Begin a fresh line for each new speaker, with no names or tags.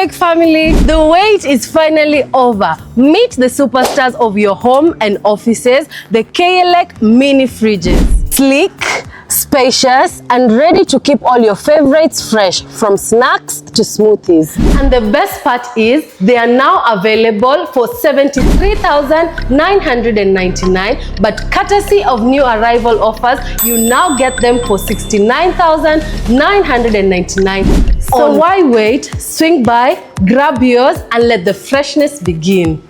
K-ELEC family, the wait is finally over. Meet the superstars of your home and offices, the K-ELEC mini fridges. Sleek, spacious, and ready to keep all your favorites fresh, from snacks to smoothies. And the best part is they are now available for 73,999, but courtesy of new arrival offers, you now get them for 69,999. So why wait? Swing by, grab yours, and let the freshness begin.